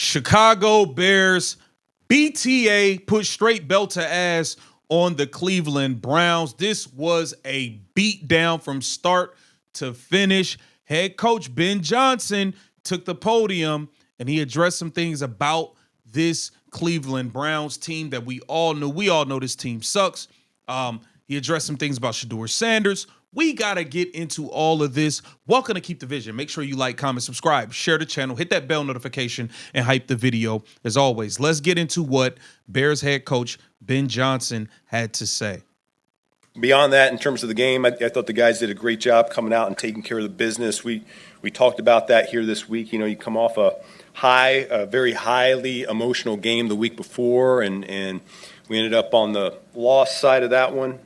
Chicago Bears BTA put straight belt to ass on the Cleveland Browns. This was a beatdown from start to finish. Head coach Ben Johnson took the podium and he addressed some things about this Cleveland Browns team that we all know. We all know this team sucks. He addressed some things about Shedeur Sanders. We got to get into all of this. Welcome to Keep the Vision. Make sure you like, comment, subscribe, share the channel, hit that bell notification, and hype the video. As always, let's get into what Bears head coach Ben Johnson had to say. Beyond that, in terms of the game, I thought the guys did a great job coming out and taking care of the business. We talked about that here this week. You know, you come off a very highly emotional game the week before, and we ended up on the loss side of that one.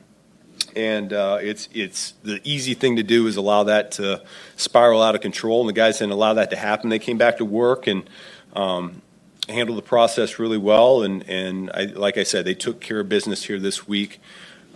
And it's the easy thing to do is allow that to spiral out of control, and the guys didn't allow that to happen. They came back to work and handled the process really well, and like I said, they took care of business here this week.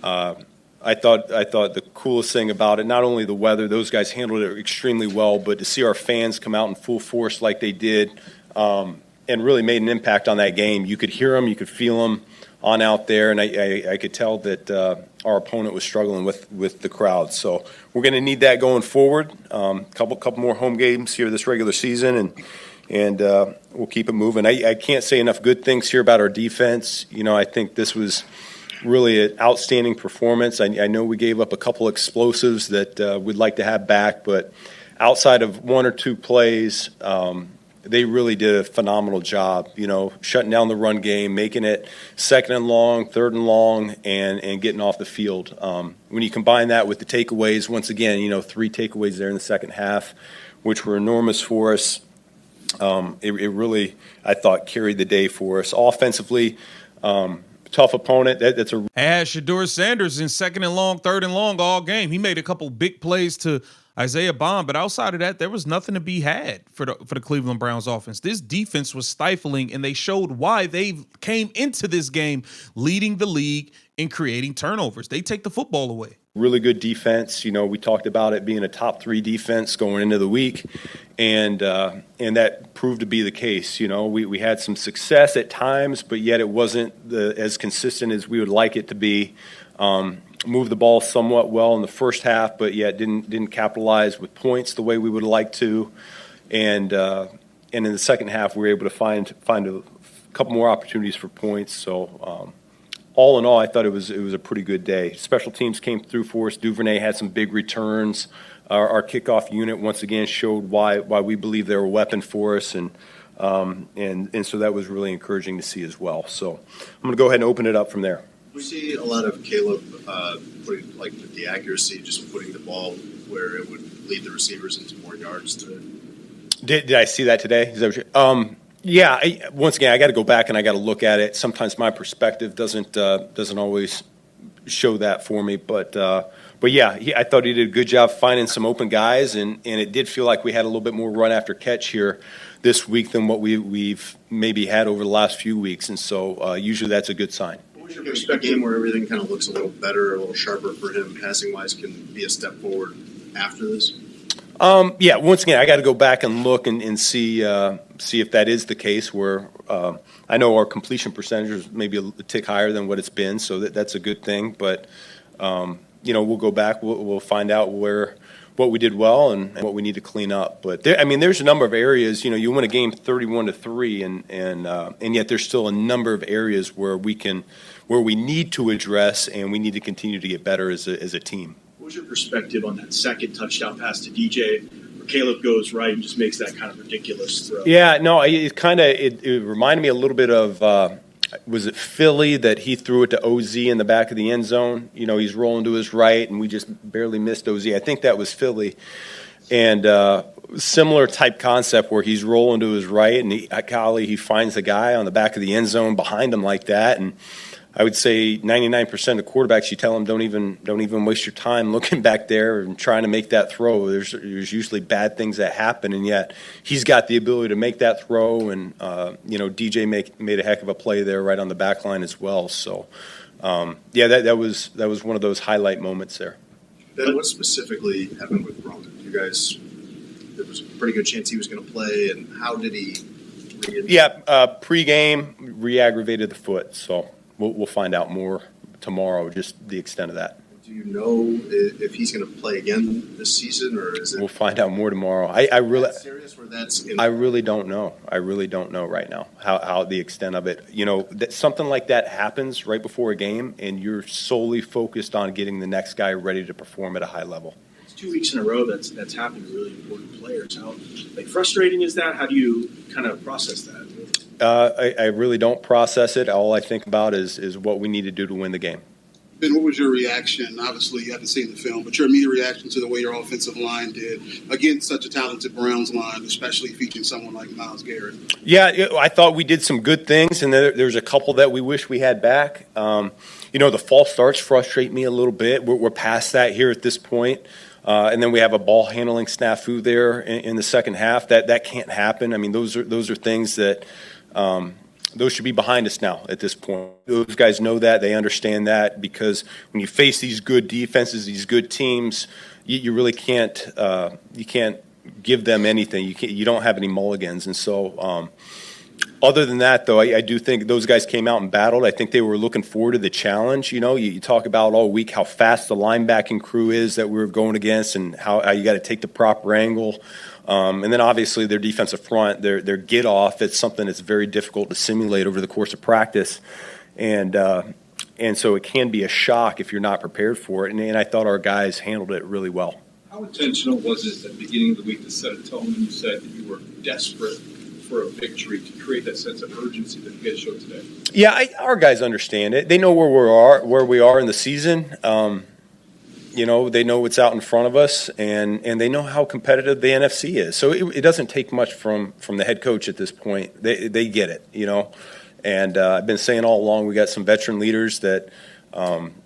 I thought the coolest thing about it, not only the weather, those guys handled it extremely well, but to see our fans come out in full force like they did and really made an impact on that game. You could hear them, you could feel them on out there, and I could tell that our opponent was struggling with the crowd. So we're going to need that going forward. Couple more home games here this regular season, and we'll keep it moving. I can't say enough good things here about our defense. You know, I think this was really an outstanding performance. I know we gave up a couple explosives that we'd like to have back, but outside of one or two plays, they really did a phenomenal job, you know, shutting down the run game, making it second and long, third and long, and getting off the field. When you combine that with the takeaways, once again, you know, 3 takeaways there in the second half, which were enormous for us, it really, I thought, carried the day for us. Offensively, tough opponent. That's a had Shedeur Sanders in second and long, third and long all game. He made a couple big plays to Isaiah Bond, but outside of that, there was nothing to be had for the Cleveland Browns offense. This defense was stifling, and they showed why they came into this game leading the league in creating turnovers. They take the football away. Really good defense. You know, we talked about it being a top 3 defense going into the week, and that proved to be the case. You know, we had some success at times, but yet it wasn't as consistent as we would like it to be. Moved the ball somewhat well in the first half, but yet didn't capitalize with points the way we would like to. And in the second half, we were able to find a couple more opportunities for points. So all in all, I thought it was a pretty good day. Special teams came through for us. Duvernay had some big returns. Our kickoff unit once again showed why we believe they're a weapon for us, and so that was really encouraging to see as well. So I'm going to go ahead and open it up from there. We see a lot of Caleb putting, like, the accuracy, just putting the ball where it would lead the receivers into more yards. Did I see that today? Is that what yeah. Once again, I got to go back and I got to look at it. Sometimes my perspective doesn't always show that for me, but yeah, I thought he did a good job finding some open guys, and it did feel like we had a little bit more run after catch here this week than what we've maybe had over the last few weeks, and so usually that's a good sign. Your perspective, game where everything kind of looks a little better, a little sharper for him, passing wise, can be a step forward after this? Yeah, once again, I got to go back and look and see if that is the case. Where I know our completion percentage is maybe a tick higher than what it's been, so that's a good thing. But you know, we'll go back, we'll find out what we did well and what we need to clean up. But there's a number of areas. You know, you win a game 31-3, and yet there's still a number of areas where we need to address, and we need to continue to get better as a team. What was your perspective on that second touchdown pass to DJ, where Caleb goes right and just makes that kind of ridiculous throw? Yeah, no, it reminded me a little bit of was it Philly that he threw it to OZ in the back of the end zone? You know, he's rolling to his right, and we just barely missed OZ. I think that was Philly. And similar type concept where he's rolling to his right, and he finds the guy on the back of the end zone behind him like that. And I would say 99% of quarterbacks, you tell them don't even waste your time looking back there and trying to make that throw. There's usually bad things that happen, and yet he's got the ability to make that throw. And you know, DJ made a heck of a play there right on the back line as well. So yeah, that was one of those highlight moments there. Then what specifically happened with Roman? You guys, there was a pretty good chance he was going to play, and how did he Yeah, pregame re-aggravated the foot, so we'll find out more tomorrow, just the extent of that. Do you know if he's going to play again this season, or is it? We'll find out more tomorrow. I really serious? Where that's? I really don't know. I really don't know right now how the extent of it. You know, that something like that happens right before a game, and you're solely focused on getting the next guy ready to perform at a high level. It's 2 weeks in a row that's happened to really important players. How frustrating is that? How do you kind of process that? I really don't process it. All I think about is what we need to do to win the game. Ben, what was your reaction? Obviously, you haven't seen the film, but your immediate reaction to the way your offensive line did against such a talented Browns line, especially featuring someone like Myles Garrett? Yeah, I thought we did some good things, and there's a couple that we wish we had back. You know, the false starts frustrate me a little bit. We're past that here at this point. And then we have a ball handling snafu there in the second half. That can't happen. I mean, those are things that those should be behind us now at this point. Those guys know that. They understand that, because when you face these good defenses, these good teams, you really can't you can't give them anything. You don't have any mulligans. And so other than that, though, I do think those guys came out and battled. I think they were looking forward to the challenge. You know, you talk about all week how fast the linebacking crew is that we were going against, and how you got to take the proper angle. And then obviously their defensive front, their get off, it's something that's very difficult to simulate over the course of practice. And so it can be a shock if you're not prepared for it. And I thought our guys handled it really well. How intentional was it at the beginning of the week to set a tone? You said that you were desperate for a victory to create that sense of urgency that you guys showed today. Yeah, our guys understand it. They know where we are in the season. You know, they know what's out in front of us, and they know how competitive the NFC is. So it doesn't take much from the head coach at this point. They get it, you know. And I've been saying all along, we got some veteran leaders that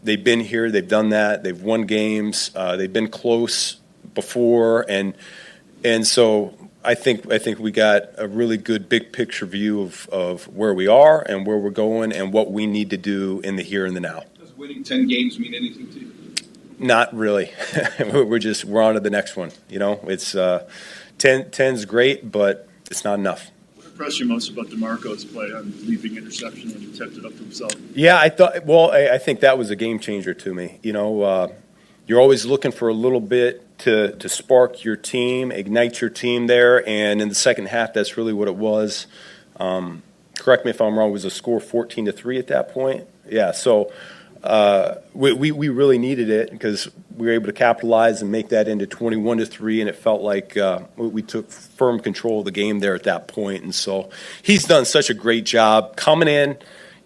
they've been here, they've done that, they've won games, they've been close before, and so I think we got a really good big picture view of where we are and where we're going and what we need to do in the here and the now. Does winning 10 games mean anything to you? Not really. we're on to the next one. You know, it's 10's great, but it's not enough. What impressed you most about DeMarco's play on leaping interception when he tipped it up to himself? Yeah, I think that was a game changer to me. You know, you're always looking for a little bit to spark your team, ignite your team there, and in the second half, that's really what it was. Correct me if I'm wrong. Was the score 14-3 at that point? Yeah. So. We really needed it, because we were able to capitalize and make that into 21-3, and it felt like we took firm control of the game there at that point. And so he's done such a great job coming in,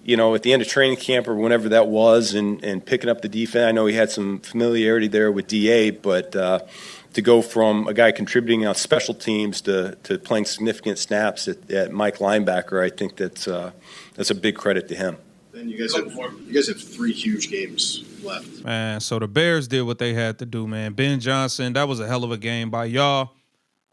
you know, at the end of training camp or whenever that was, and picking up the defense. I know he had some familiarity there with DA, but to go from a guy contributing on special teams to playing significant snaps at Mike linebacker, I think that's a big credit to him. Then you guys have 3 huge games left. Man, so the Bears did what they had to do, man. Ben Johnson, that was a hell of a game by y'all.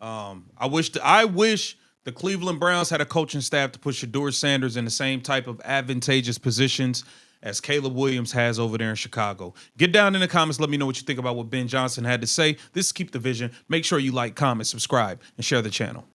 I wish the Cleveland Browns had a coaching staff to put Shedeur Sanders in the same type of advantageous positions as Caleb Williams has over there in Chicago. Get down in the comments. Let me know what you think about what Ben Johnson had to say. This is Keep the Vision. Make sure you like, comment, subscribe, and share the channel.